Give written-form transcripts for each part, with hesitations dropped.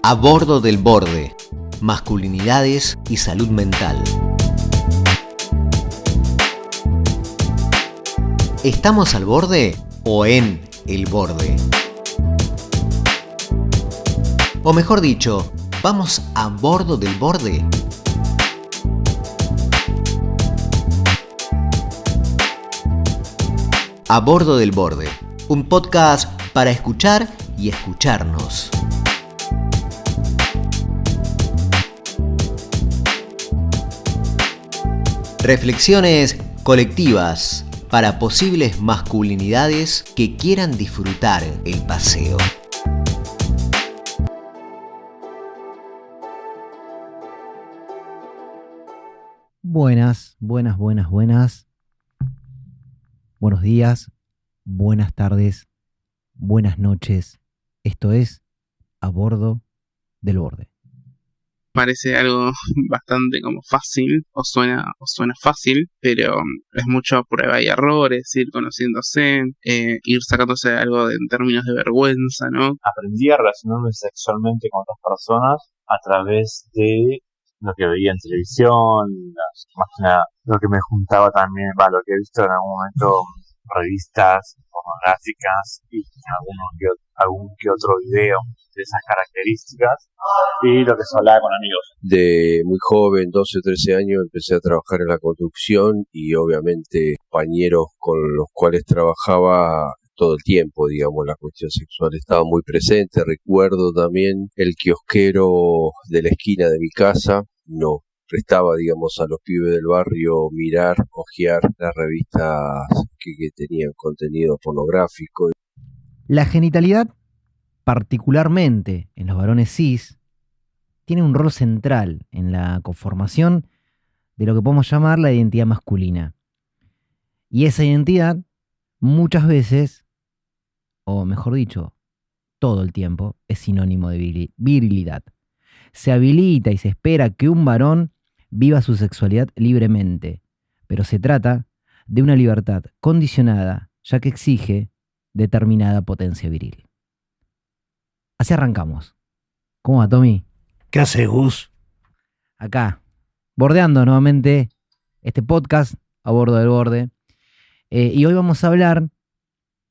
A bordo del borde, masculinidades y salud mental. ¿Estamos al borde o en el borde? O mejor dicho, ¿vamos a bordo del borde? A bordo del borde, un podcast para escuchar y escucharnos. Reflexiones colectivas para posibles masculinidades que quieran disfrutar el paseo. Buenas. Buenos días, buenas tardes, buenas noches. Esto es A Bordo del Borde. Parece algo bastante como fácil, o suena fácil, pero es mucho prueba y errores, ir conociéndose, ir sacándose algo en términos de vergüenza, ¿no? Aprendí a relacionarme sexualmente con otras personas a través de lo que veía en televisión, más que nada lo que me juntaba también, lo que he visto en algún momento, revistas pornográficas y algún que otro video de esas características, y lo que se hablaba con amigos. De muy joven, 12 o 13 años, empecé a trabajar en la construcción y obviamente compañeros con los cuales trabajaba todo el tiempo, digamos, la cuestión sexual estaba muy presente. Recuerdo también el kiosquero de la esquina de mi casa, no prestaba, digamos, a los pibes del barrio mirar, hojear las revistas que tenían contenido pornográfico. La genitalidad, particularmente en los varones cis, tiene un rol central en la conformación de lo que podemos llamar la identidad masculina. Y esa identidad, muchas veces, o mejor dicho, todo el tiempo, es sinónimo de virilidad. Se habilita y se espera que un varón viva su sexualidad libremente, pero se trata de una libertad condicionada, ya que exige determinada potencia viril. Así arrancamos. ¿Cómo va, Tommy? ¿Qué haces, Gus? Acá, bordeando nuevamente este podcast a bordo del borde. Y hoy vamos a hablar,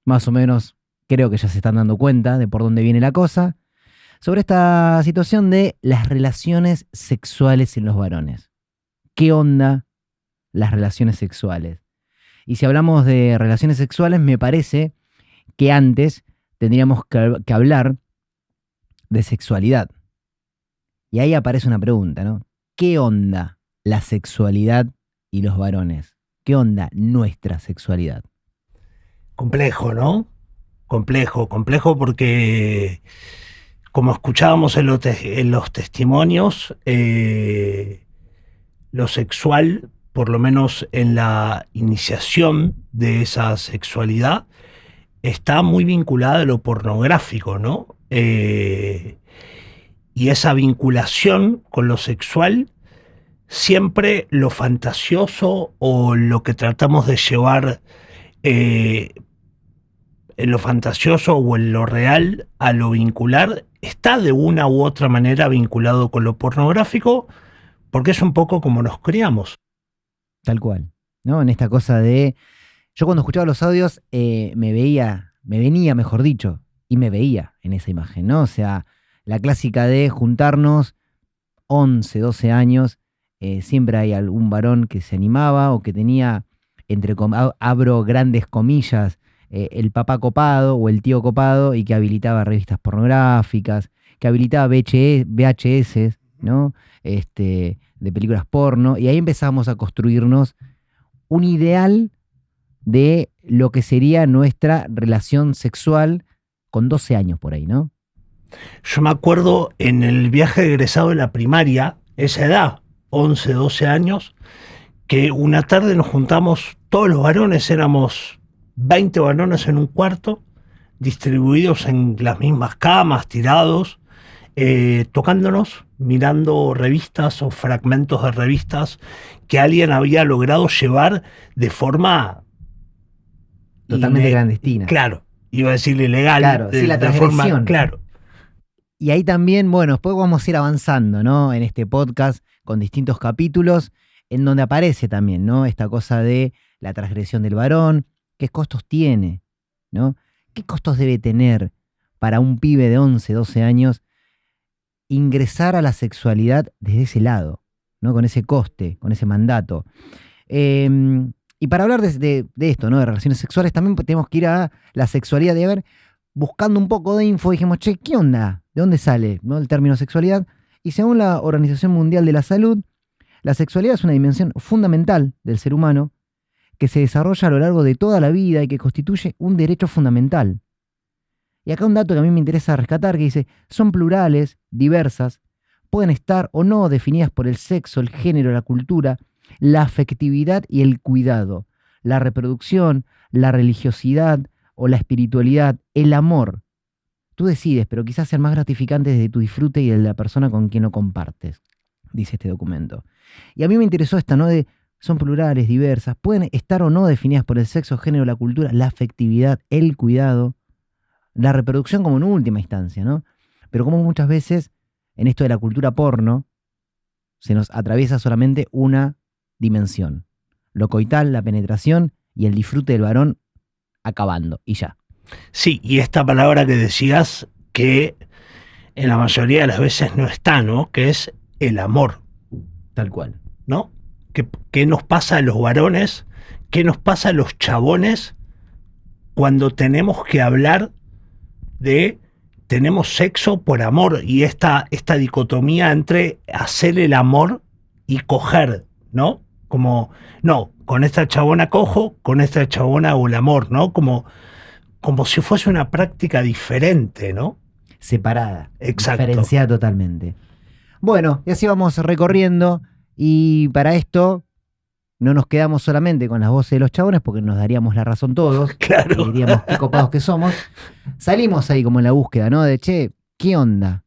más o menos, creo que ya se están dando cuenta de por dónde viene la cosa, sobre esta situación de las relaciones sexuales en los varones. ¿Qué onda las relaciones sexuales? Y si hablamos de relaciones sexuales, me parece que antes tendríamos que hablar de sexualidad. Y ahí aparece una pregunta, ¿no? ¿Qué onda la sexualidad y los varones? ¿Qué onda nuestra sexualidad? Complejo, ¿no? Complejo porque, como escuchábamos en los testimonios, lo sexual, por lo menos en la iniciación de esa sexualidad, está muy vinculada a lo pornográfico, ¿no? Y esa vinculación con lo sexual, siempre lo fantasioso o lo que tratamos de llevar en lo fantasioso o en lo real a lo vincular, está de una u otra manera vinculado con lo pornográfico, porque es un poco como nos criamos. Tal cual, ¿no? En esta cosa de... Yo cuando escuchaba los audios me venía en esa imagen, ¿no? O sea, la clásica de juntarnos 11, 12 años, siempre hay algún varón que se animaba o que tenía, abro grandes comillas, el papá copado o el tío copado y que habilitaba revistas pornográficas, que habilitaba VHS, ¿no? De películas porno, y ahí empezamos a construirnos un ideal de lo que sería nuestra relación sexual con 12 años por ahí, ¿no? Yo me acuerdo en el viaje egresado de la primaria, esa edad, 11, 12 años, que una tarde nos juntamos, todos los varones, éramos 20 varones en un cuarto, distribuidos en las mismas camas, tirados, tocándonos, mirando revistas o fragmentos de revistas que alguien había logrado llevar de forma totalmente clandestina. Claro, iba a decir ilegal. Claro, sí, la transgresión. Claro. Y ahí también, bueno, después vamos a ir avanzando, ¿no? En este podcast con distintos capítulos en donde aparece también, ¿no? Esta cosa de la transgresión del varón, qué costos tiene, ¿no? ¿Qué costos debe tener para un pibe de 11, 12 años ingresar a la sexualidad desde ese lado, ¿no? Con ese coste, con ese mandato. Y para hablar de esto, ¿no? De relaciones sexuales, también tenemos que ir a la sexualidad. De ver, buscando un poco de info, dijimos, che, ¿qué onda? ¿De dónde sale, ¿no? El término sexualidad? Y según la Organización Mundial de la Salud, la sexualidad es una dimensión fundamental del ser humano que se desarrolla a lo largo de toda la vida y que constituye un derecho fundamental. Y acá un dato que a mí me interesa rescatar, que dice, son plurales, diversas, pueden estar o no definidas por el sexo, el género, la cultura, la afectividad y el cuidado, la reproducción, la religiosidad o la espiritualidad, el amor. Tú decides, pero quizás sean más gratificantes de tu disfrute y de la persona con quien lo compartes, dice este documento. Y a mí me interesó esta, ¿no? De son plurales, diversas, pueden estar o no definidas por el sexo, género, la cultura, la afectividad, el cuidado, la reproducción como en última instancia, ¿no? Pero como muchas veces en esto de la cultura porno se nos atraviesa solamente una dimensión, lo coital, la penetración y el disfrute del varón acabando, y ya. Sí, y esta palabra que decías que en la mayoría de las veces no está, ¿no? Que es el amor, Tal cual. ¿no? ¿Qué nos pasa a los varones? ¿Qué nos pasa a los chabones cuando tenemos que hablar de tenemos sexo por amor? Y esta dicotomía entre hacer el amor y coger, ¿no? Como, no, con esta chabona cojo, con esta chabona hago el amor, ¿no? Como si fuese una práctica diferente, ¿no? Separada. Exacto. Diferenciada totalmente. Bueno, y así vamos recorriendo. Y para esto no nos quedamos solamente con las voces de los chabones, porque nos daríamos la razón todos. Claro. Y diríamos qué copados que somos. Salimos ahí como en la búsqueda, ¿no? De, che, ¿qué onda?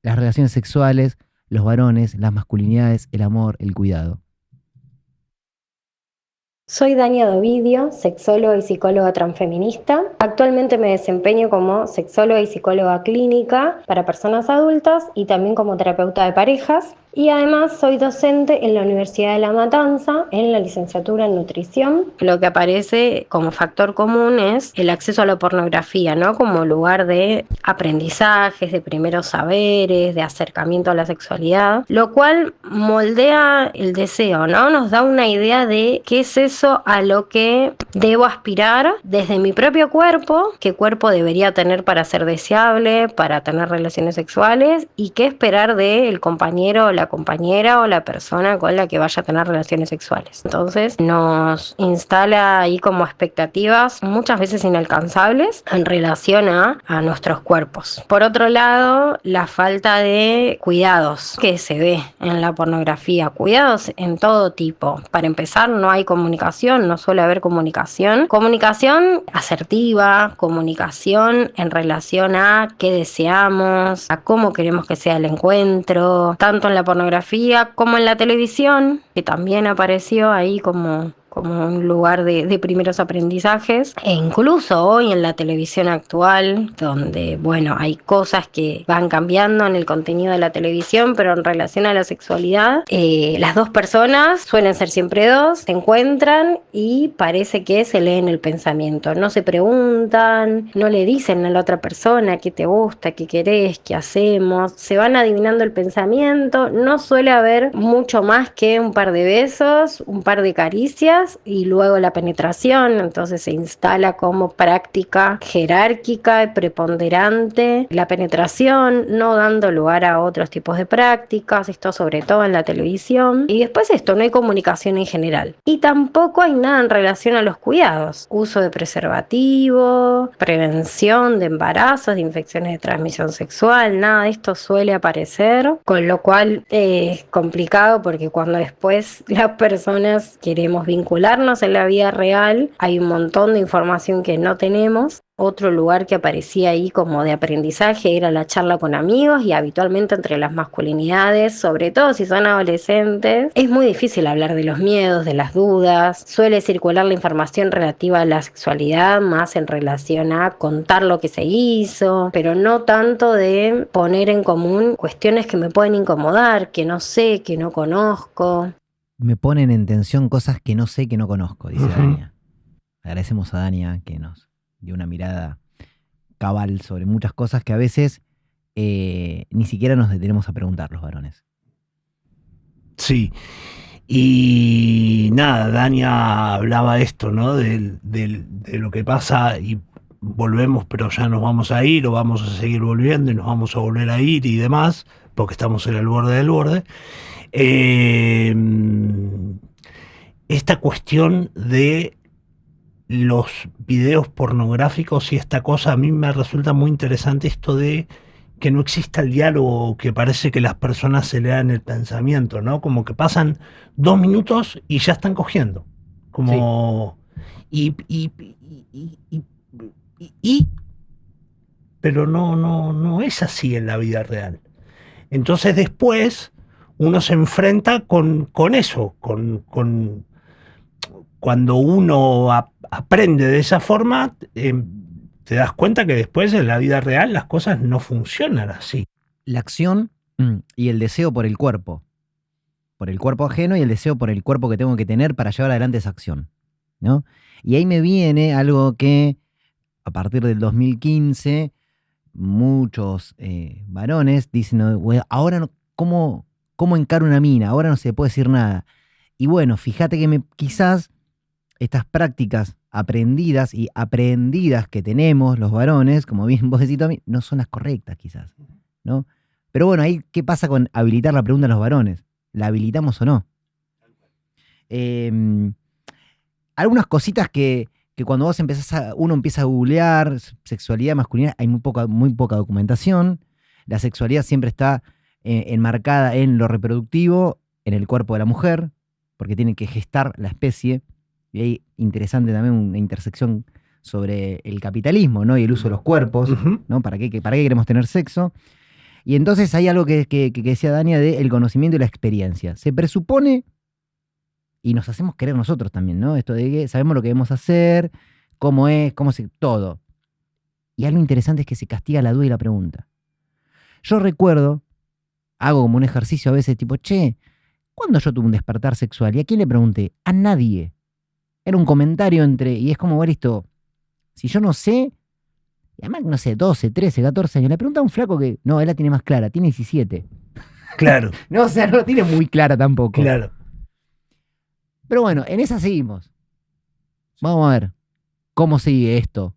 Las relaciones sexuales, los varones, las masculinidades, el amor, el cuidado. Soy Dania Dovidio, sexóloga y psicóloga transfeminista. Actualmente me desempeño como sexóloga y psicóloga clínica para personas adultas y también como terapeuta de parejas. Y además soy docente en la Universidad de La Matanza en la licenciatura en nutrición. Lo que aparece como factor común es el acceso a la pornografía, ¿no? Como lugar de aprendizajes, de primeros saberes, de acercamiento a la sexualidad, lo cual moldea el deseo, ¿no? Nos da una idea de qué es eso a lo que debo aspirar desde mi propio cuerpo, qué cuerpo debería tener para ser deseable, para tener relaciones sexuales, y qué esperar del compañero o la compañera o la persona con la que vaya a tener relaciones sexuales. Entonces nos instala ahí como expectativas muchas veces inalcanzables en relación a nuestros cuerpos. Por otro lado, la falta de cuidados que se ve en la pornografía, cuidados en todo tipo. Para empezar, no hay comunicación, no suele haber comunicación. Comunicación asertiva, comunicación en relación a qué deseamos, a cómo queremos que sea el encuentro, tanto en la pornografía como en la televisión, que también apareció ahí como un lugar de primeros aprendizajes, e incluso hoy en la televisión actual, donde, bueno, hay cosas que van cambiando en el contenido de la televisión, pero en relación a la sexualidad, las dos personas suelen ser siempre dos, se encuentran y parece que se leen el pensamiento, no se preguntan, no le dicen a la otra persona qué te gusta, qué querés, qué hacemos, se van adivinando el pensamiento, no suele haber mucho más que un par de besos, un par de caricias y luego la penetración. Entonces se instala como práctica jerárquica y preponderante la penetración, no dando lugar a otros tipos de prácticas, esto sobre todo en la televisión. Y después esto, no hay comunicación en general. Y tampoco hay nada en relación a los cuidados, uso de preservativo, prevención de embarazos, de infecciones de transmisión sexual, nada de esto suele aparecer, con lo cual es complicado porque cuando después las personas queremos vincularnos en la vida real, hay un montón de información que no tenemos. Otro lugar que aparecía ahí como de aprendizaje era la charla con amigos, y habitualmente entre las masculinidades, sobre todo si son adolescentes, es muy difícil hablar de los miedos, de las dudas. Suele circular la información relativa a la sexualidad más en relación a contar lo que se hizo, pero no tanto de poner en común cuestiones que me pueden incomodar, que no sé, que no conozco. Me ponen en tensión cosas que no sé, que no conozco, dice Ujú. Dania. Agradecemos a Dania que nos dio una mirada cabal sobre muchas cosas que a veces ni siquiera nos detenemos a preguntar los varones. Sí. Y nada, Dania hablaba esto, ¿no? De lo que pasa, y volvemos, pero ya nos vamos a ir, o vamos a seguir volviendo y nos vamos a volver a ir y demás, porque estamos en el borde del borde. Esta cuestión de los videos pornográficos y esta cosa, a mí me resulta muy interesante esto de que no exista el diálogo, que parece que las personas se lean el pensamiento, ¿no? Como que pasan 2 minutos y ya están cogiendo. Como... Pero no es así en la vida real. Entonces después uno se enfrenta con eso, cuando uno aprende de esa forma, te das cuenta que después en la vida real las cosas no funcionan así. La acción y el deseo por el cuerpo ajeno, y el deseo por el cuerpo que tengo que tener para llevar adelante esa acción, ¿no? Y ahí me viene algo que a partir del 2015 muchos varones dicen, "No, güey, ahora no, ¿cómo encaro una mina? Ahora no se puede decir nada". Y bueno, fíjate que quizás estas prácticas aprendidas y aprendidas que tenemos los varones, como bien vos decís, Tommy, no son las correctas quizás, ¿no? Pero bueno, ahí, ¿qué pasa con habilitar la pregunta a los varones? ¿La habilitamos o no? Algunas cositas que cuando vos uno empieza a googlear sexualidad masculina, hay muy poca documentación. La sexualidad siempre está enmarcada en lo reproductivo, en el cuerpo de la mujer, porque tiene que gestar la especie. Y hay interesante también una intersección sobre el capitalismo, ¿no? Y el uso de los cuerpos, ¿no? ¿Para qué queremos tener sexo? Y entonces hay algo que decía Dania de el conocimiento y la experiencia. Se presupone, y nos hacemos querer nosotros también, ¿no? Esto de que sabemos lo que debemos hacer, todo. Y algo interesante es que se castiga la duda y la pregunta. Yo recuerdo, hago como un ejercicio a veces tipo, che, ¿cuándo yo tuve un despertar sexual? ¿Y a quién le pregunté? A nadie. Era un comentario y es como, bueno, listo, si yo no sé, y además, no sé, 12, 13, 14 años, le pregunta a un flaco que, no, él la tiene más clara, tiene 17. Claro. No, o sea, no la tiene muy clara tampoco. Claro. Pero bueno, en esa seguimos. Vamos a ver cómo sigue esto.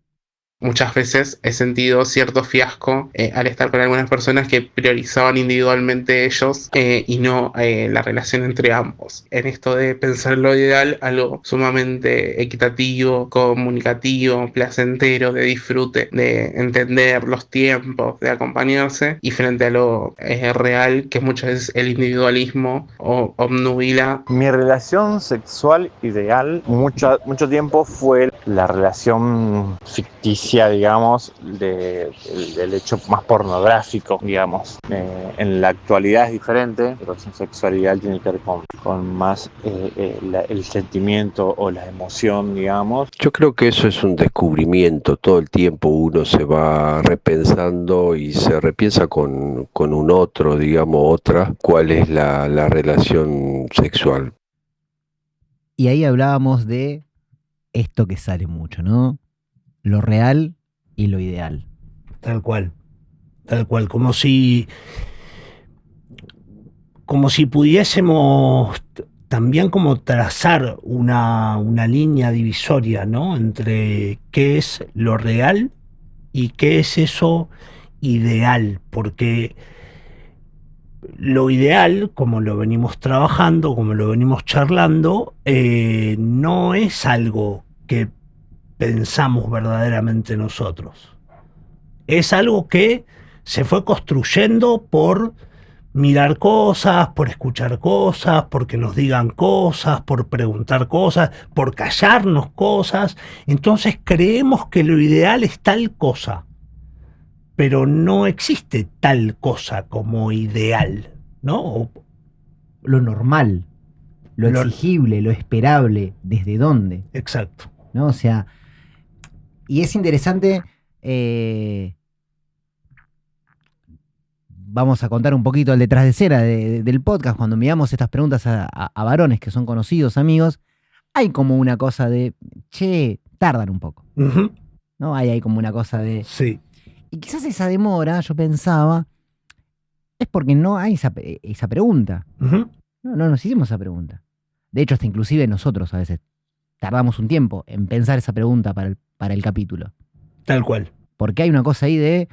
Muchas veces he sentido cierto fiasco al estar con algunas personas que priorizaban individualmente ellos y no la relación entre ambos. En esto de pensar lo ideal, algo sumamente equitativo, comunicativo, placentero, de disfrute, de entender los tiempos, de acompañarse, y frente a lo real, que muchas veces el individualismo obnubila. Mi relación sexual ideal mucho tiempo fue la relación ficticia, digamos, del hecho más pornográfico, digamos. En la actualidad es diferente, pero su sexualidad tiene que ver con más el sentimiento o la emoción, digamos. Yo creo que eso es un descubrimiento. Todo el tiempo uno se va repensando y se repiensa con un otro, digamos, otra, cuál es la relación sexual. Y ahí hablábamos de esto que sale mucho, ¿no? Lo real y lo ideal. Tal cual, como si pudiésemos también como trazar una línea divisoria, ¿no? Entre qué es lo real y qué es eso ideal, porque lo ideal, como lo venimos trabajando, como lo venimos charlando, no es algo que pensamos verdaderamente nosotros. Es algo que se fue construyendo por mirar cosas, por escuchar cosas, porque nos digan cosas, por preguntar cosas, por callarnos cosas. Entonces creemos que lo ideal es tal cosa, pero no existe tal cosa como ideal, ¿no? Lo normal, lo exigible, lo esperable, ¿desde dónde? Exacto. ¿No? O sea, y es interesante, vamos a contar un poquito el detrás de escena del podcast, cuando enviamos estas preguntas a varones que son conocidos, amigos, hay como una cosa de, che, tardan un poco, Ujú. ¿no? Hay como una cosa de... Sí. Y quizás esa demora, yo pensaba, es porque no hay esa pregunta. Ujú. No nos hicimos esa pregunta. De hecho, hasta inclusive nosotros a veces tardamos un tiempo en pensar esa pregunta para el capítulo. Tal cual. Porque hay una cosa ahí de,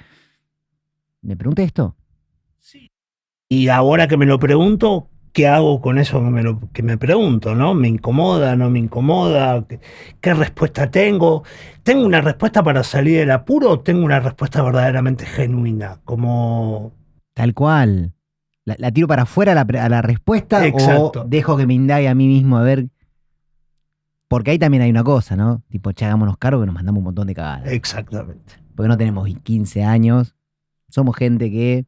¿me pregunté esto? Y ahora que me lo pregunto, ¿qué hago con eso que me pregunto, ¿no? ¿Me incomoda, no me incomoda? ¿Qué respuesta tengo? ¿Tengo una respuesta para salir del apuro o tengo una respuesta verdaderamente genuina? Como... Tal cual. ¿La tiro para afuera a la respuesta Exacto. o dejo que me indague a mí mismo a ver? Porque ahí también hay una cosa, ¿no? Tipo, che, hagámonos cargo que nos mandamos un montón de cagadas. Exactamente. Porque no tenemos 15 años. Somos gente que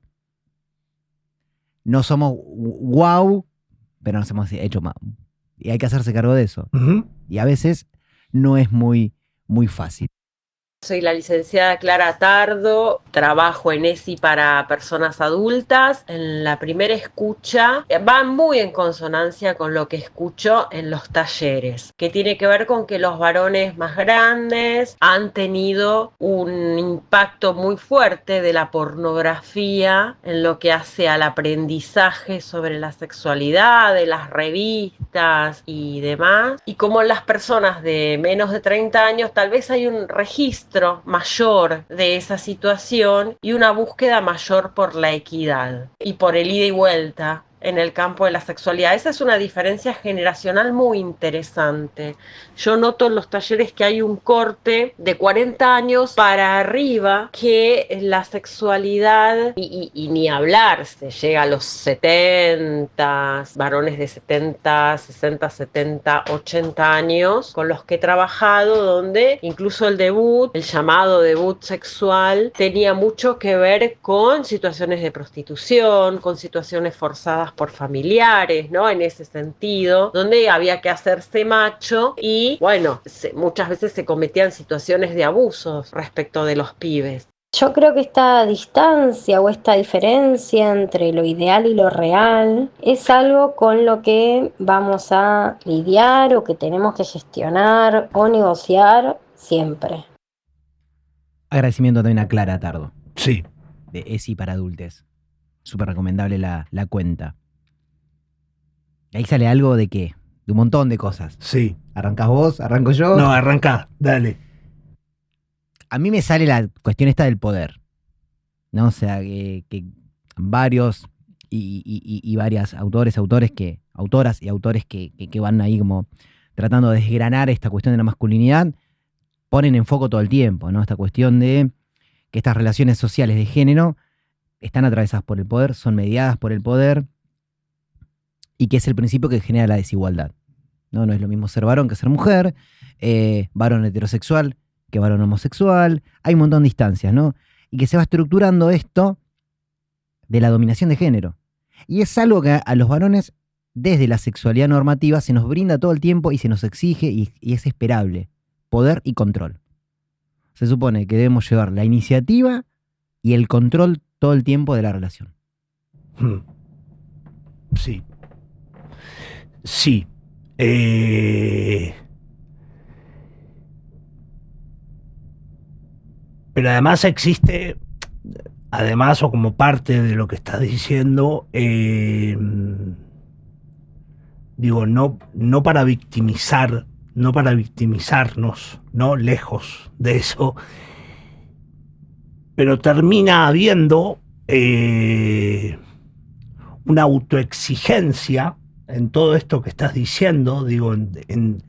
no somos wow, pero nos hemos hecho mal. Y hay que hacerse cargo de eso. Ujú. Y a veces no es muy fácil. Soy la licenciada Clara Tardo, trabajo en ESI para personas adultas. En la primera escucha va muy en consonancia con lo que escucho en los talleres, que tiene que ver con que los varones más grandes han tenido un impacto muy fuerte de la pornografía en lo que hace al aprendizaje sobre la sexualidad, de las revistas y demás. Y como en las personas de menos de 30 años tal vez hay un registro mayor de esa situación y una búsqueda mayor por la equidad y por el ida y vuelta en el campo de la sexualidad. Esa es una diferencia generacional muy interesante. Yo noto en los talleres que hay un corte de 40 años para arriba, que la sexualidad, y ni hablar, se llega a los 70, varones de 70, 60, 70, 80 años, con los que he trabajado, donde incluso el debut, el llamado debut sexual, tenía mucho que ver con situaciones de prostitución, con situaciones forzadas por familiares, ¿no? En ese sentido, donde había que hacerse macho y, bueno, muchas veces se cometían situaciones de abusos respecto de los pibes. Yo creo que esta distancia o esta diferencia entre lo ideal y lo real es algo con lo que vamos a lidiar o que tenemos que gestionar o negociar siempre. Agradecimiento también a Clara Tardo, Sí. de ESI para adultes. Súper recomendable la cuenta. Ahí sale algo de qué, de un montón de cosas. Sí. ¿Arrancás vos? ¿Arranco yo? No, arrancá, dale. A mí me sale la cuestión esta del poder, ¿no? O sea, que varios y varias autoras y autores que van ahí como tratando de desgranar esta cuestión de la masculinidad, ponen en foco todo el tiempo, ¿no? Esta cuestión de que estas relaciones sociales de género están atravesadas por el poder, son mediadas por el poder, y que es el principio que genera la desigualdad. No es lo mismo ser varón que ser mujer, varón heterosexual que varón homosexual, hay un montón de distancias, ¿no? Y que se va estructurando esto de la dominación de género. Y es algo que a los varones, desde la sexualidad normativa, se nos brinda todo el tiempo y se nos exige y es esperable. Poder y control. Se supone que debemos llevar la iniciativa y el control todo el tiempo de la relación. Sí. Sí. Pero además existe, además o como parte de lo que estás diciendo, digo, no para victimizar, no para victimizarnos, no lejos de eso, pero termina habiendo una autoexigencia en todo esto que estás diciendo, digo, en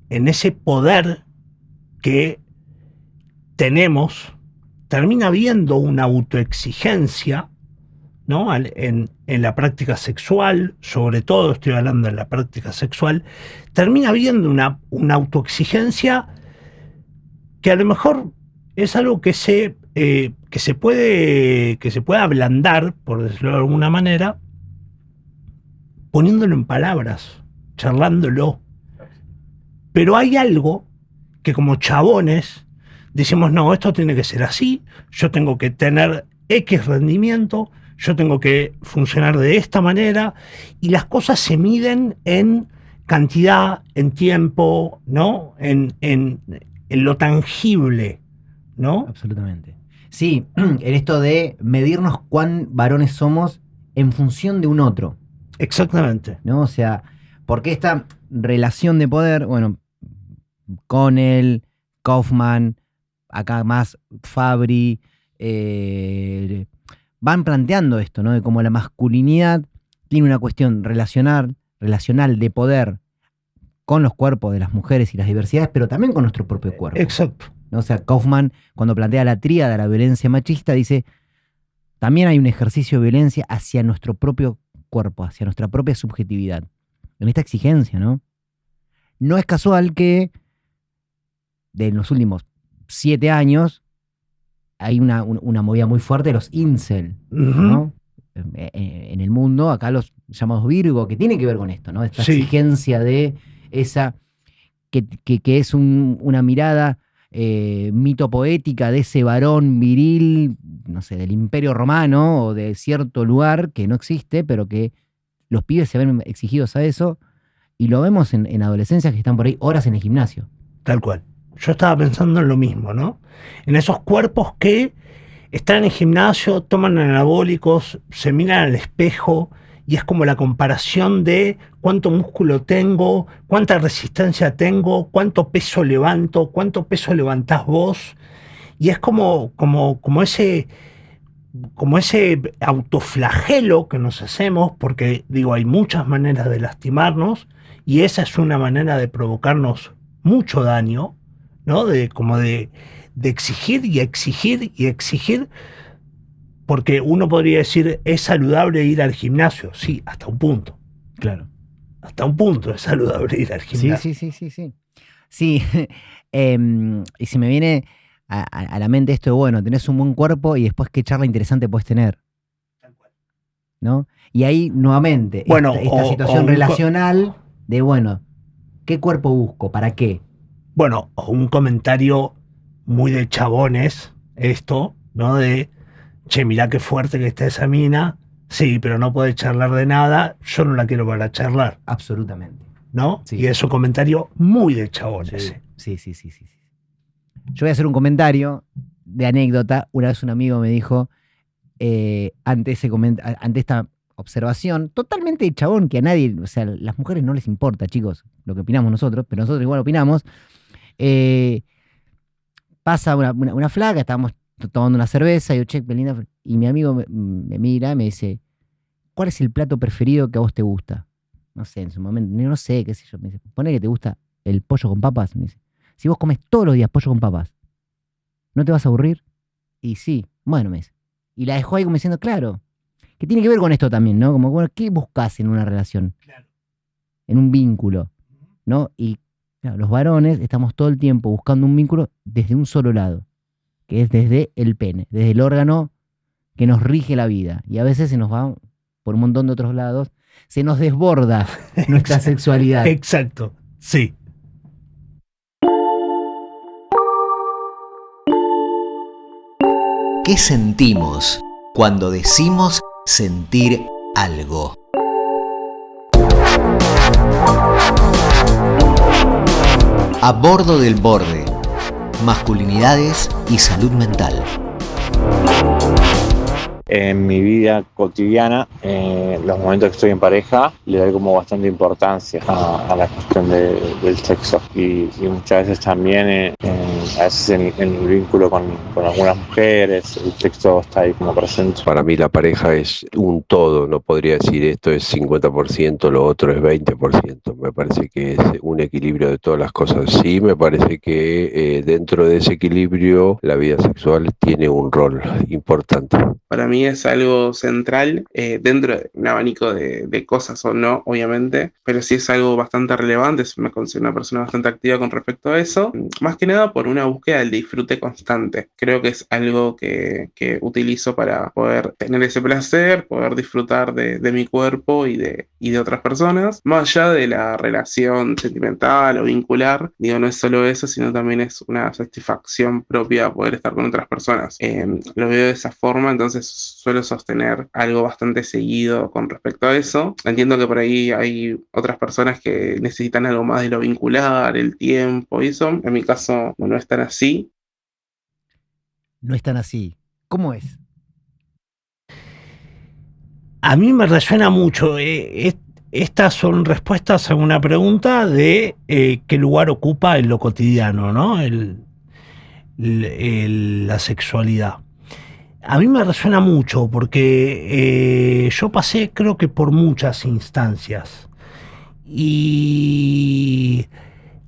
ese poder que tenemos, termina habiendo una autoexigencia ¿no? En la práctica sexual, sobre todo estoy hablando en la práctica sexual, termina habiendo una autoexigencia que a lo mejor es algo que se puede ablandar, por decirlo de alguna manera, poniéndolo en palabras, charlándolo. Pero hay algo que como chabones decimos, no, esto tiene que ser así, yo tengo que tener X rendimiento, yo tengo que funcionar de esta manera, y las cosas se miden en cantidad, en tiempo, ¿no? En lo tangible, ¿no? Absolutamente. Sí, en esto de medirnos cuán varones somos en función de un otro, Exactamente. ¿no? O sea, porque esta relación de poder, bueno, Connell, Kaufman, acá más Fabri, van planteando esto, ¿no? De cómo la masculinidad tiene una cuestión relacional de poder con los cuerpos de las mujeres y las diversidades, pero también con nuestro propio cuerpo. Exacto. ¿No? O sea, Kaufman, cuando plantea la tríada de la violencia machista, dice, también hay un ejercicio de violencia hacia nuestro propio cuerpo, hacia nuestra propia subjetividad. En esta exigencia, ¿no? No es casual que de los últimos 7 años hay una movida muy fuerte de los incel, ¿no? En el mundo, acá los llamados Virgo, que tiene que ver con esto, ¿no? Esta exigencia de esa, que es una mirada mitopoética de ese varón viril, no sé, del Imperio Romano o de cierto lugar que no existe, pero que los pibes se ven exigidos a eso, y lo vemos en adolescencias que están por ahí horas en el gimnasio. Tal cual. Yo estaba pensando en lo mismo, ¿no? En esos cuerpos que están en el gimnasio, toman anabólicos, se miran al espejo y es como la comparación de cuánto músculo tengo, cuánta resistencia tengo, cuánto peso levanto, cuánto peso levantás vos. Y es como ese autoflagelo que nos hacemos, porque digo, hay muchas maneras de lastimarnos y esa es una manera de provocarnos mucho daño, ¿no? De exigir y exigir y exigir, porque uno podría decir, es saludable ir al gimnasio. Sí, hasta un punto. Claro. Hasta un punto es saludable ir al gimnasio. Sí. Sí, y se me viene a la mente esto de, bueno, tenés un buen cuerpo y después qué charla interesante puedes tener, ¿no? Y ahí, nuevamente, bueno, esta situación relacional de, bueno, ¿qué cuerpo busco? ¿Para qué? Bueno, o un comentario muy de chabones, esto, ¿no? De, che, mirá qué fuerte que está esa mina, sí, pero no puede charlar de nada, yo no la quiero para charlar. Absolutamente. ¿No? Sí. Y es un comentario muy de chabones. Sí. Yo voy a hacer un comentario de anécdota. Una vez un amigo me dijo, ante esta observación, totalmente de chabón, que a nadie, o sea, las mujeres no les importa, chicos, lo que opinamos nosotros, pero nosotros igual opinamos. Pasa una flaca, estábamos tomando una cerveza, y yo, che, Belinda, y mi amigo me mira y me dice, ¿cuál es el plato preferido que a vos te gusta? No sé, en su momento, no sé, qué sé yo, me dice, pone que te gusta el pollo con papas, me dice, si vos comes todos los días pollo con papas, ¿no te vas a aburrir? Y sí, bueno, me dice. Y la dejó ahí como diciendo, claro, que tiene que ver con esto también, ¿no? Como, bueno, ¿qué buscas en una relación? Claro. En un vínculo, ¿no? Y claro, los varones estamos todo el tiempo buscando un vínculo desde un solo lado, que es desde el pene, desde el órgano que nos rige la vida. Y a veces se nos va por un montón de otros lados, se nos desborda nuestra sexualidad. Exacto, sí. ¿Qué sentimos cuando decimos sentir algo? A bordo del borde. Masculinidades y salud mental. En mi vida cotidiana, los momentos que estoy en pareja, le doy como bastante importancia a la cuestión del sexo. Y muchas veces también, a veces en el vínculo con algunas mujeres, el sexo está ahí como presente. Para mí la pareja es un todo, no podría decir esto es 50%, lo otro es 20%. Me parece que es un equilibrio de todas las cosas. Sí, me parece que dentro de ese equilibrio la vida sexual tiene un rol importante. Para mí mí es algo central dentro de un abanico de cosas o no, obviamente, pero sí es algo bastante relevante. Me considero una persona bastante activa con respecto a eso, más que nada por una búsqueda del disfrute constante. Creo que es algo que utilizo para poder tener ese placer, poder disfrutar de mi cuerpo y de otras personas, más allá de la relación sentimental o vincular. Digo, no es solo eso, sino también es una satisfacción propia poder estar con otras personas. Lo veo de esa forma, entonces suelo sostener algo bastante seguido con respecto a eso. Entiendo que por ahí hay otras personas que necesitan algo más de lo vincular, el tiempo y eso. En mi caso no es tan así. No es tan así. ¿Cómo es? A mí me resuena mucho. Estas son respuestas a una pregunta de qué lugar ocupa en lo cotidiano, ¿no? La sexualidad. A mí me resuena mucho porque yo pasé, creo que por muchas instancias. Y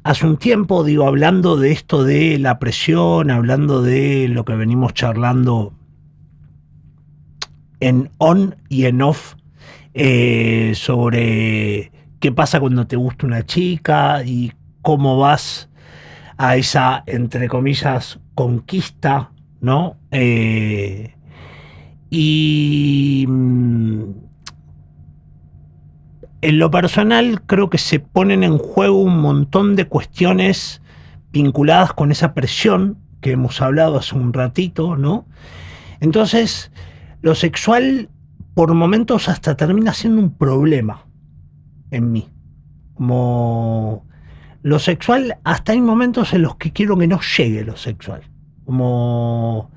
hace un tiempo, digo, hablando de esto de la presión, hablando de lo que venimos charlando en on y en off, sobre qué pasa cuando te gusta una chica y cómo vas a esa, entre comillas, conquista, ¿no? Y en lo personal creo que se ponen en juego un montón de cuestiones vinculadas con esa presión que hemos hablado hace un ratito, ¿no? Entonces, lo sexual por momentos hasta termina siendo un problema en mí. Como lo sexual, hasta hay momentos en los que quiero que no llegue lo sexual. Como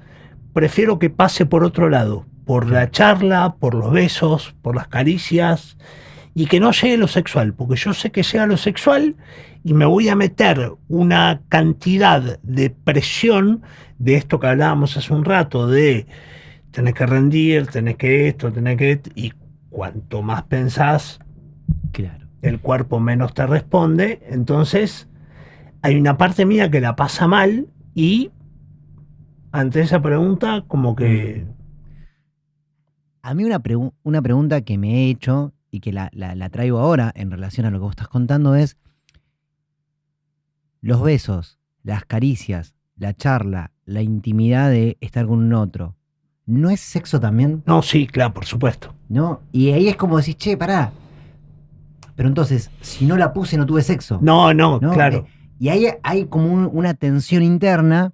prefiero que pase por otro lado, por la charla, por los besos, por las caricias, y que no llegue lo sexual, porque yo sé que llega lo sexual y me voy a meter una cantidad de presión de esto que hablábamos hace un rato, de tenés que rendir, tenés que esto, tenés que... Y cuanto más pensás, Claro. el cuerpo menos te responde. Entonces hay una parte mía que la pasa mal y ante esa pregunta como que... A mí una pregunta que me he hecho y que la traigo ahora en relación a lo que vos estás contando es: los besos, las caricias, la charla, la intimidad de estar con un otro, ¿no es sexo también? No, sí, claro, por supuesto. ¿No? Y ahí es como decís, che, pará. Pero entonces, si no la puse, no tuve sexo. No, no, ¿No? claro. Y ahí hay como una tensión interna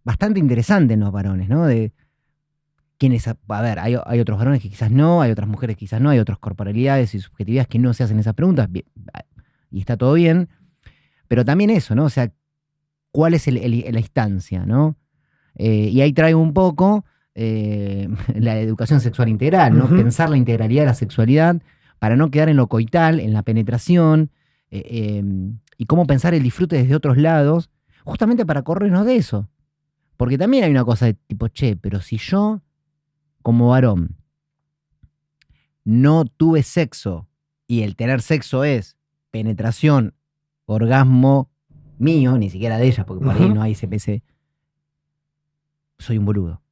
bastante interesante en los varones, ¿no? De quiénes, a ver, hay otros varones que quizás no, hay otras mujeres que quizás no, hay otras corporalidades y subjetividades que no se hacen esas preguntas, y está todo bien, pero también eso, ¿no? O sea, ¿cuál es la instancia, ¿no? Y ahí traigo un poco la educación sexual integral, ¿no? Ujú. Pensar la integralidad de la sexualidad para no quedar en lo coital, en la penetración, y cómo pensar el disfrute desde otros lados, justamente para corrernos de eso. Porque también hay una cosa de tipo, che, pero si yo, como varón, no tuve sexo y el tener sexo es penetración, orgasmo mío, ni siquiera de ella, porque por ahí Ujú. no hay CPC, soy un boludo.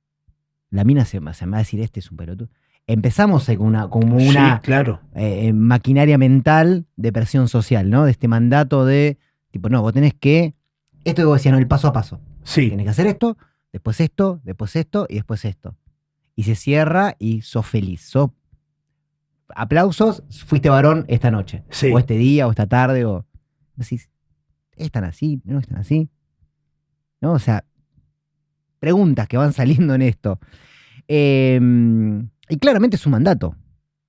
La mina se me va a decir, este es un pelotudo. Empezamos con una Sí, claro. maquinaria mental de presión social, ¿no? De este mandato de, tipo, no, vos tenés que, esto que vos decías, no, el paso a paso. Sí. Tienes que hacer esto, después esto, después esto y después esto. Y se cierra y sos feliz. Aplausos, fuiste varón esta noche. Sí. O este día, o esta tarde, o... Decís, ¿es tan así? ¿No es tan así? ¿No? O sea, preguntas que van saliendo en esto. Y claramente es un mandato.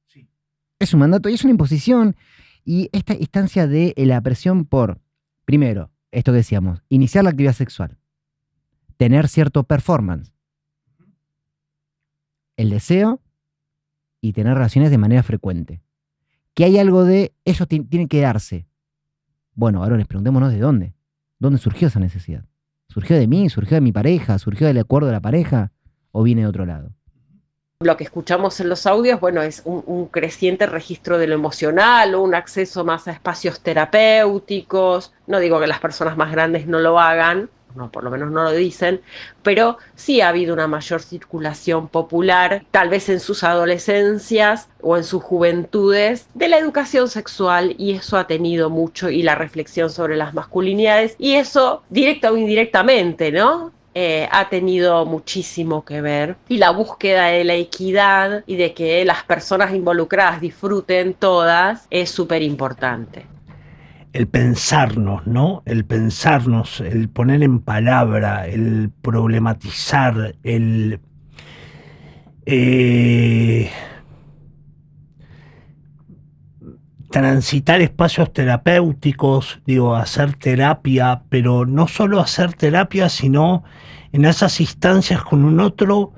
Sí. Es un mandato y es una imposición. Y esta instancia de la presión por, primero, esto que decíamos, iniciar la actividad sexual, tener cierto performance, el deseo y tener relaciones de manera frecuente. Que hay algo de, eso tiene que darse. Bueno, varones, preguntémonos de dónde. ¿Dónde surgió esa necesidad? ¿Surgió de mí? ¿Surgió de mi pareja? ¿Surgió del acuerdo de la pareja? ¿O viene de otro lado? Lo que escuchamos en los audios, bueno, es un creciente registro de lo emocional, o un acceso más a espacios terapéuticos. No digo que las personas más grandes no lo hagan, no, por lo menos no lo dicen, pero sí ha habido una mayor circulación popular, tal vez en sus adolescencias o en sus juventudes, de la educación sexual, y eso ha tenido mucho, y la reflexión sobre las masculinidades, y eso, directa o indirectamente, ¿no? Ha tenido muchísimo que ver. Y la búsqueda de la equidad y de que las personas involucradas disfruten todas es súper importante. El pensarnos, ¿no? El pensarnos, el poner en palabra, el problematizar, el transitar espacios terapéuticos, digo, hacer terapia, pero no solo hacer terapia, sino en esas instancias con un otro,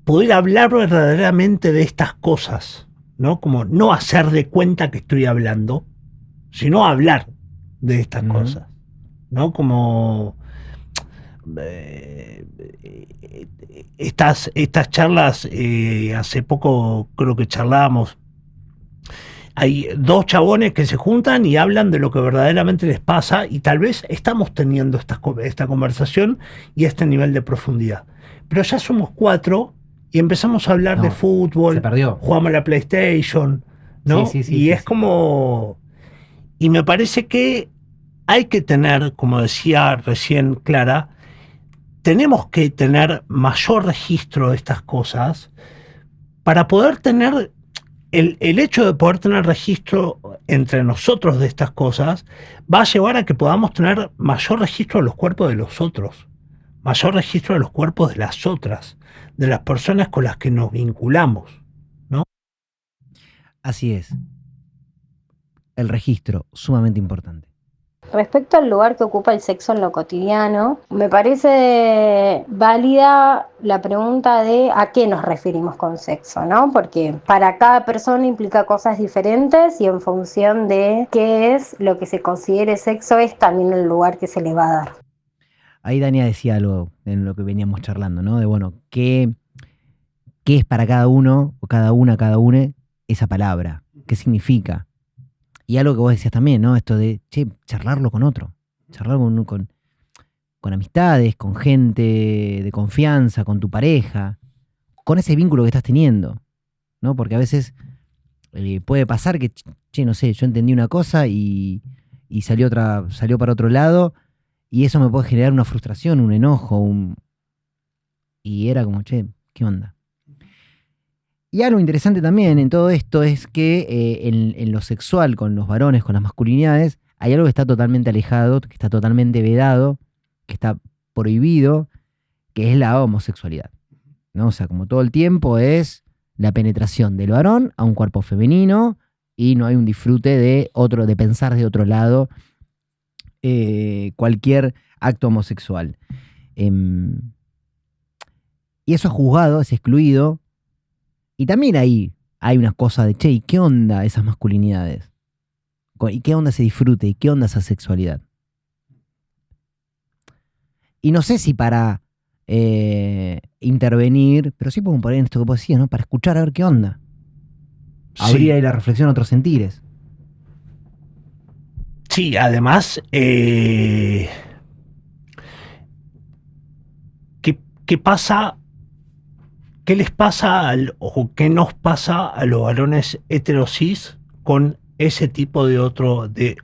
poder hablar verdaderamente de estas cosas, ¿no? Como no hacer de cuenta que estoy hablando, sino hablar de estas cosas, ¿no? Como estas charlas, hace poco creo que charlábamos, hay dos chabones que se juntan y hablan de lo que verdaderamente les pasa, y tal vez estamos teniendo esta conversación y este nivel de profundidad. Pero ya somos 4 y empezamos a hablar de fútbol, se perdió. jugamos a la PlayStation, ¿no? Y es como... Y me parece que hay que tener, como decía recién Clara, tenemos que tener mayor registro de estas cosas para poder tener... El hecho de poder tener registro entre nosotros de estas cosas va a llevar a que podamos tener mayor registro de los cuerpos de los otros, mayor registro de los cuerpos de las otras, de las personas con las que nos vinculamos, ¿no? Así es. El registro, sumamente importante. Respecto al lugar que ocupa el sexo en lo cotidiano, me parece válida la pregunta de a qué nos referimos con sexo, ¿no? Porque para cada persona implica cosas diferentes y en función de qué es lo que se considere sexo es también el lugar que se le va a dar. Ahí Dania decía algo en lo que veníamos charlando, ¿no? De bueno, ¿qué es para cada uno o cada une esa palabra? ¿Qué significa? Y algo que vos decías también, ¿no? Esto de, charlarlo con otro. Charlarlo con amistades, con gente de confianza, con tu pareja, con ese vínculo que estás teniendo, ¿no? Porque a veces puede pasar que, no sé, yo entendí una cosa y salió para otro lado, y eso me puede generar una frustración, un enojo, y era como, ¿qué onda? Y algo interesante también en todo esto es que en lo sexual, con los varones, con las masculinidades, hay algo que está totalmente alejado, que está totalmente vedado, que está prohibido, que es la homosexualidad, ¿no? O sea, como todo el tiempo es la penetración del varón a un cuerpo femenino, y no hay un disfrute de pensar de otro lado cualquier acto homosexual. Y eso es juzgado, es excluido. Y también ahí hay una cosa de, ¿y qué onda esas masculinidades? ¿Y qué onda ese disfrute? ¿Y qué onda esa sexualidad? Y no sé si para intervenir, pero sí podemos poner en esto que vos decías, ¿no? Para escuchar a ver qué onda. Abrir ahí la reflexión a otros sentires. Sí, además, ¿qué pasa? ¿Qué les pasa o qué nos pasa a los varones heterosis con ese tipo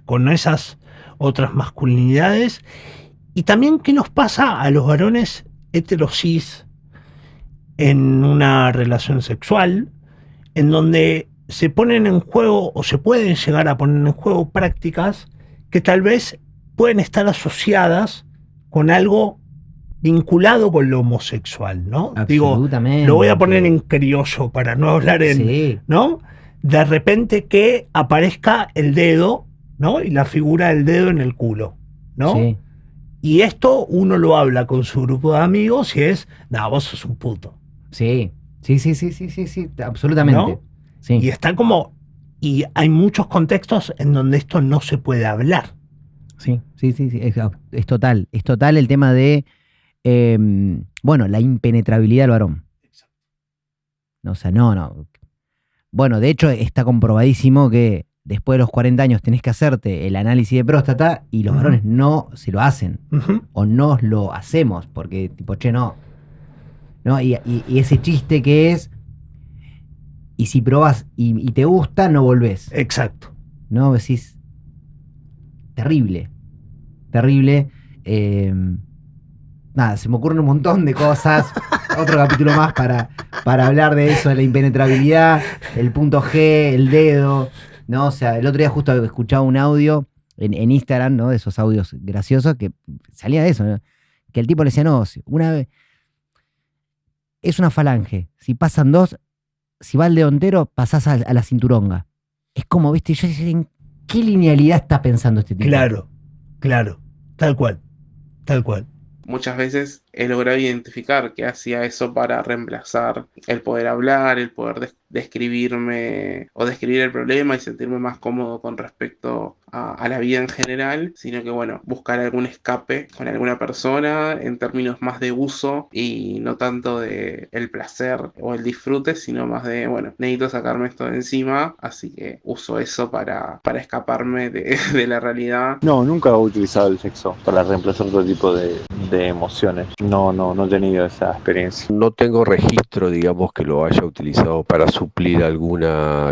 con esas otras masculinidades? Y también, ¿qué nos pasa a los varones heterosis en una relación sexual en donde se ponen en juego o se pueden llegar a poner en juego prácticas que tal vez pueden estar asociadas con algo vinculado con lo homosexual, ¿no? Absolutamente. Digo, lo voy a poner en criollo para no hablar en, ¿no? De repente que aparezca el dedo, ¿no? Y la figura del dedo en el culo, ¿no? Sí. Y esto uno lo habla con su grupo de amigos y es, vos sos un puto. Sí, absolutamente. ¿No? Sí. Y está como, y hay muchos contextos en donde esto no se puede hablar. Sí, es total el tema de la impenetrabilidad del varón. O sea, no. Bueno, de hecho está comprobadísimo que después de los 40 años tenés que hacerte el análisis de próstata y los varones no se lo hacen. O no lo hacemos, porque tipo, che, no. Y ese chiste que es, y si probás y te gusta, no volvés. Exacto. ¿No? Decís, terrible. Terrible. Nada, se me ocurren un montón de cosas. Otro capítulo más para hablar de eso, de la impenetrabilidad, el punto G, el dedo, ¿no? O sea, el otro día justo escuchaba un audio en Instagram, ¿no? De esos audios graciosos que salía de eso, ¿no? Que el tipo le decía, no, una vez es una falange. Si pasan dos, si va el dedo entero, pasás a la cinturonga. Es como, viste, yo decía, ¿en qué linealidad está pensando este tipo? Claro. Tal cual. Muchas veces he logrado identificar que hacía eso para reemplazar el poder hablar, el poder describirme o describir el problema y sentirme más cómodo con respecto a la vida en general, sino que bueno, buscar algún escape con alguna persona en términos más de uso y no tanto de el placer o el disfrute, sino más de, bueno, necesito sacarme esto de encima, así que uso eso para escaparme de la realidad. No, nunca he utilizado el sexo para reemplazar otro tipo de emociones. No he tenido esa experiencia. No tengo registro, digamos, que lo haya utilizado para suplir alguna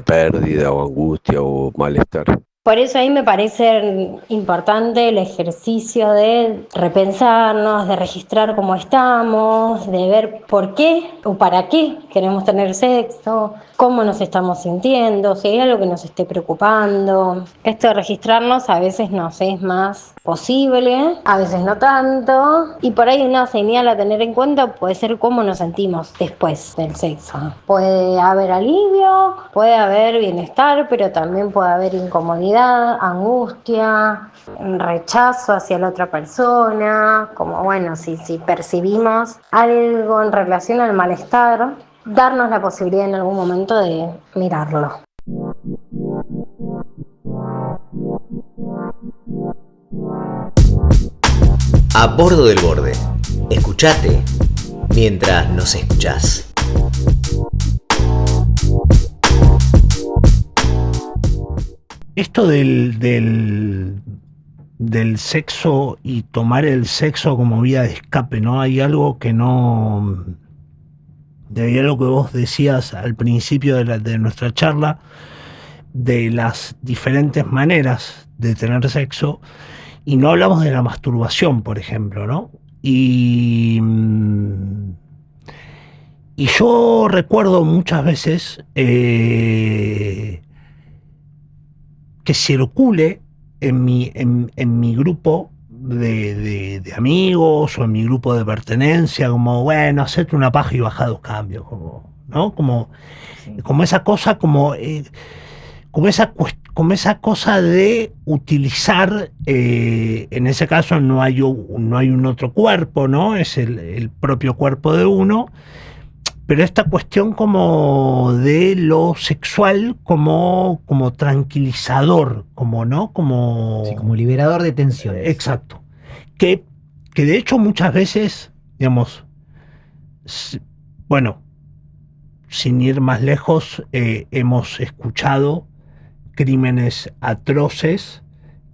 pérdida o angustia o malestar. Por eso ahí me parece importante el ejercicio de repensarnos, de registrar cómo estamos, de ver por qué o para qué queremos tener sexo, cómo nos estamos sintiendo, si hay algo que nos esté preocupando. Esto de registrarnos a veces nos es más posible, a veces no tanto, y por ahí una señal a tener en cuenta puede ser cómo nos sentimos después del sexo. Puede haber alivio, puede haber bienestar, pero también puede haber incomodidad, angustia, rechazo hacia la otra persona, como bueno, si percibimos algo en relación al malestar, darnos la posibilidad en algún momento de mirarlo. A bordo del borde. Escuchate mientras nos escuchás. Esto del sexo y tomar el sexo como vía de escape, ¿no? Hay algo que no... Hay algo que vos decías al principio de nuestra charla, de las diferentes maneras de tener sexo, y no hablamos de la masturbación, por ejemplo, ¿no? Y yo recuerdo muchas veces que circule en mi grupo de amigos o en mi grupo de pertenencia, como, bueno, hacerte una paja y baja 2 cambios, como, ¿no? Como esa cosa, como esa cosa de utilizar, en ese caso no hay un otro cuerpo, ¿no? Es el propio cuerpo de uno, pero esta cuestión como de lo sexual como tranquilizador, como, ¿no? Como... Sí, como liberador de tensiones. Exacto. Que de hecho muchas veces, digamos, bueno, sin ir más lejos, hemos escuchado crímenes atroces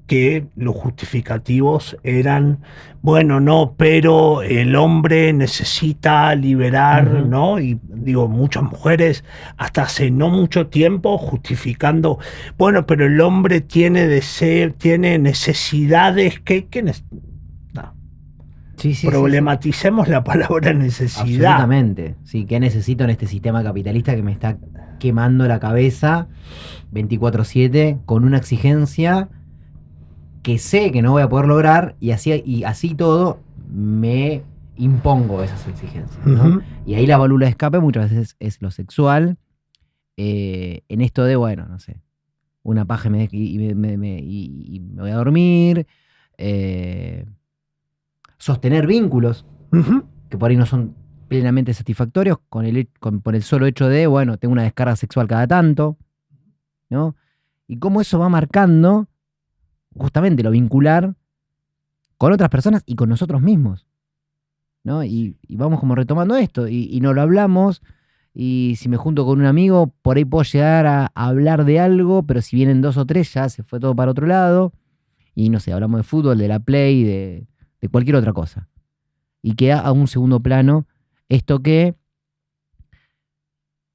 que los justificativos eran, bueno, no, pero el hombre necesita liberar, ¿no? Y digo, muchas mujeres hasta hace no mucho tiempo justificando, bueno, pero el hombre tiene deseo, tiene necesidades no. Sí, Problematicemos la palabra necesidad. Absolutamente. Sí, ¿qué necesito en este sistema capitalista que me está quemando la cabeza 24/7 con una exigencia que sé que no voy a poder lograr y así todo me impongo esas exigencias, ¿no? Y ahí la válvula de escape muchas veces es lo sexual, en esto de, bueno, no sé, una paja y me voy a dormir, sostener vínculos que por ahí no son plenamente satisfactorios por el solo hecho de, bueno, tengo una descarga sexual cada tanto, ¿no? Y cómo eso va marcando justamente lo vincular con otras personas y con nosotros mismos, ¿no? Y vamos como retomando esto y no lo hablamos Y si me junto con un amigo, por ahí puedo llegar a hablar de algo, pero si vienen 2 o 3 ya se fue todo para otro lado. Y no sé, hablamos de fútbol, de la Play, de cualquier otra cosa. Y queda a un segundo plano esto que,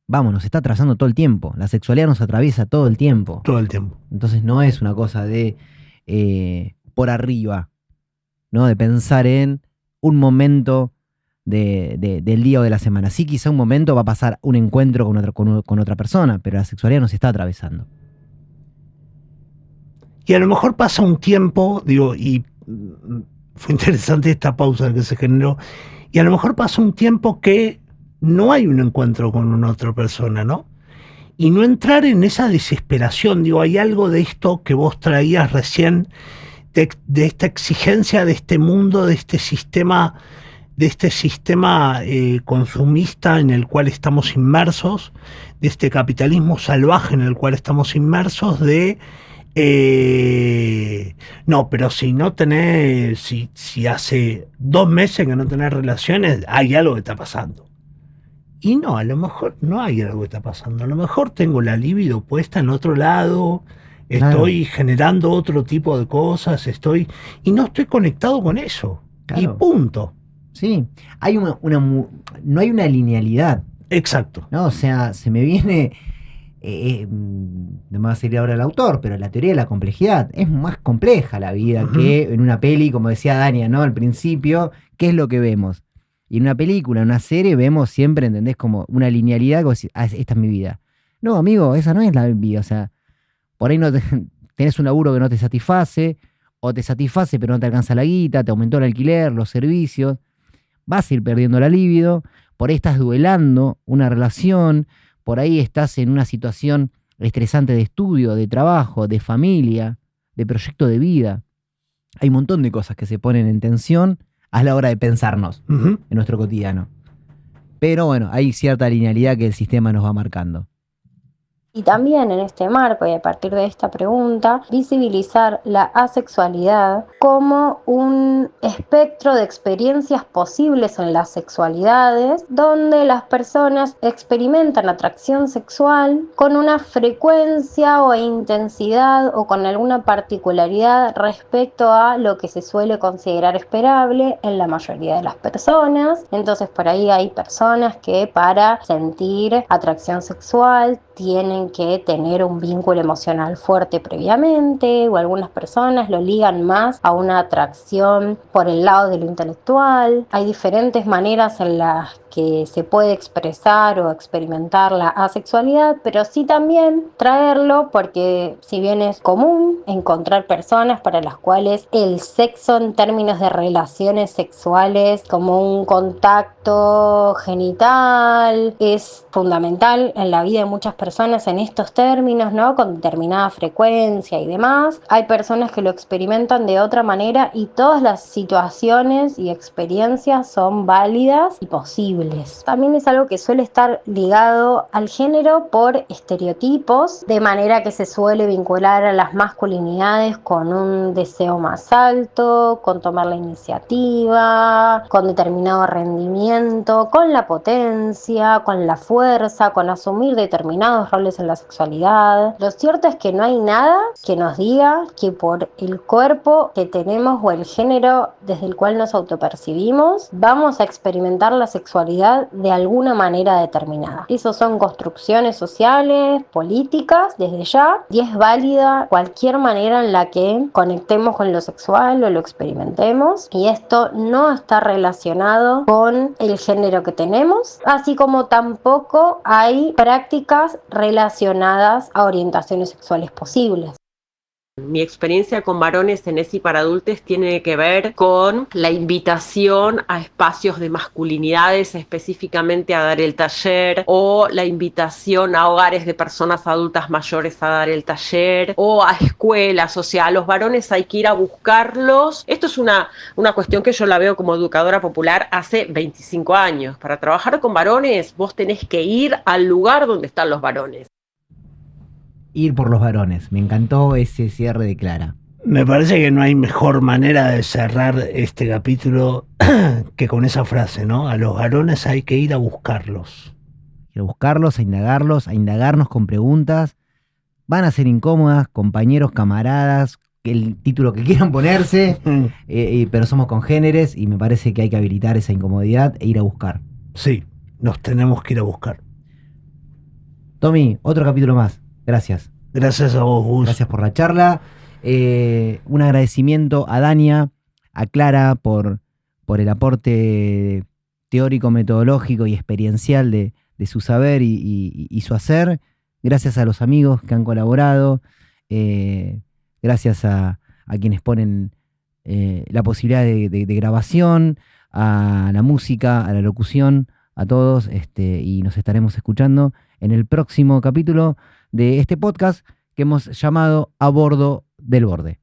vamos, nos está atravesando todo el tiempo. La sexualidad nos atraviesa todo el tiempo. Todo el tiempo. Entonces no es una cosa de por arriba, ¿no? De pensar en un momento del día o de la semana. Sí, quizá un momento va a pasar un encuentro con otra persona, pero la sexualidad nos está atravesando. Y a lo mejor pasa un tiempo, digo, y fue interesante esta pausa que se generó, y a lo mejor pasa un tiempo que no hay un encuentro con una otra persona, ¿no? Y no entrar en esa desesperación, digo, hay algo de esto que vos traías recién, de esta exigencia de este mundo, de este sistema consumista en el cual estamos inmersos, de este capitalismo salvaje en el cual estamos inmersos, no, pero si no tenés, si hace 2 meses que no tenés relaciones, hay algo que está pasando. Y no, a lo mejor no hay algo que está pasando. A lo mejor tengo la libido puesta en otro lado, estoy generando otro tipo de cosas, y no estoy conectado con eso. Claro. Y punto. Sí, hay no hay una linealidad. Exacto. ¿No? O sea, se me viene, no me va a salir ahora el autor, pero la teoría de la complejidad. Es más compleja la vida que en una peli, como decía Dania, ¿no? Al principio, ¿qué es lo que vemos? Y en una película, en una serie, vemos siempre, ¿entendés? Como una linealidad, como decir, esta es mi vida. No, amigo, esa no es la vida. O sea, por ahí no tenés un laburo que no te satisface, o te satisface pero no te alcanza la guita, te aumentó el alquiler, los servicios, vas a ir perdiendo la libido, por ahí estás duelando una relación, por ahí estás en una situación estresante de estudio, de trabajo, de familia, de proyecto de vida. Hay un montón de cosas que se ponen en tensión a la hora de pensarnos en nuestro cotidiano. Pero bueno, hay cierta linealidad que el sistema nos va marcando. Y también en este marco y a partir de esta pregunta, visibilizar la asexualidad como un espectro de experiencias posibles en las sexualidades, donde las personas experimentan atracción sexual con una frecuencia o intensidad o con alguna particularidad respecto a lo que se suele considerar esperable en la mayoría de las personas. Entonces por ahí hay personas que para sentir atracción sexual tienen que tener un vínculo emocional fuerte previamente, o algunas personas lo ligan más a una atracción por el lado de lo intelectual. Hay diferentes maneras en las que se puede expresar o experimentar la asexualidad, pero sí también traerlo porque si bien es común encontrar personas para las cuales el sexo en términos de relaciones sexuales como un contacto genital es fundamental en la vida de muchas personas en estos términos, ¿no? Con determinada frecuencia y demás. Hay personas que lo experimentan de otra manera y todas las situaciones y experiencias son válidas y posibles. También es algo que suele estar ligado al género por estereotipos, de manera que se suele vincular a las masculinidades con un deseo más alto, con tomar la iniciativa, con determinado rendimiento, con la potencia, con la fuerza, con asumir determinados roles en la sexualidad. Lo cierto es que no hay nada que nos diga que por el cuerpo que tenemos o el género desde el cual nos autopercibimos vamos a experimentar la sexualidad de alguna manera determinada. Esos son construcciones sociales, políticas, desde ya, y es válida cualquier manera en la que conectemos con lo sexual o lo experimentemos, y esto no está relacionado con el género que tenemos, así como tampoco hay prácticas relacionadas a orientaciones sexuales posibles. Mi experiencia con varones en ESI para adultos tiene que ver con la invitación a espacios de masculinidades, específicamente a dar el taller, o la invitación a hogares de personas adultas mayores a dar el taller, o a escuelas. O sea, a los varones hay que ir a buscarlos. Esto es una cuestión que yo la veo como educadora popular hace 25 años. Para trabajar con varones, vos tenés que ir al lugar donde están los varones. Ir por los varones. Me encantó ese cierre de Clara. Me parece que no hay mejor manera de cerrar este capítulo que con esa frase, ¿no? A los varones hay que ir a buscarlos. ir a buscarlos, a indagarlos, a indagarnos con preguntas. Van a ser incómodas, compañeros, camaradas, el título que quieran ponerse, pero somos congéneres y me parece que hay que habilitar esa incomodidad e ir a buscar. Sí, nos tenemos que ir a buscar. Tommy, otro capítulo más. Gracias. Gracias a vos, Gus. Gracias por la charla. Un agradecimiento a Dania, a Clara por el aporte teórico, metodológico y experiencial de su saber y su hacer. Gracias a los amigos que han colaborado. Gracias a quienes ponen la posibilidad de grabación, a la música, a la locución, a todos. Y nos estaremos escuchando en el próximo capítulo de este podcast que hemos llamado A Bordo del Borde.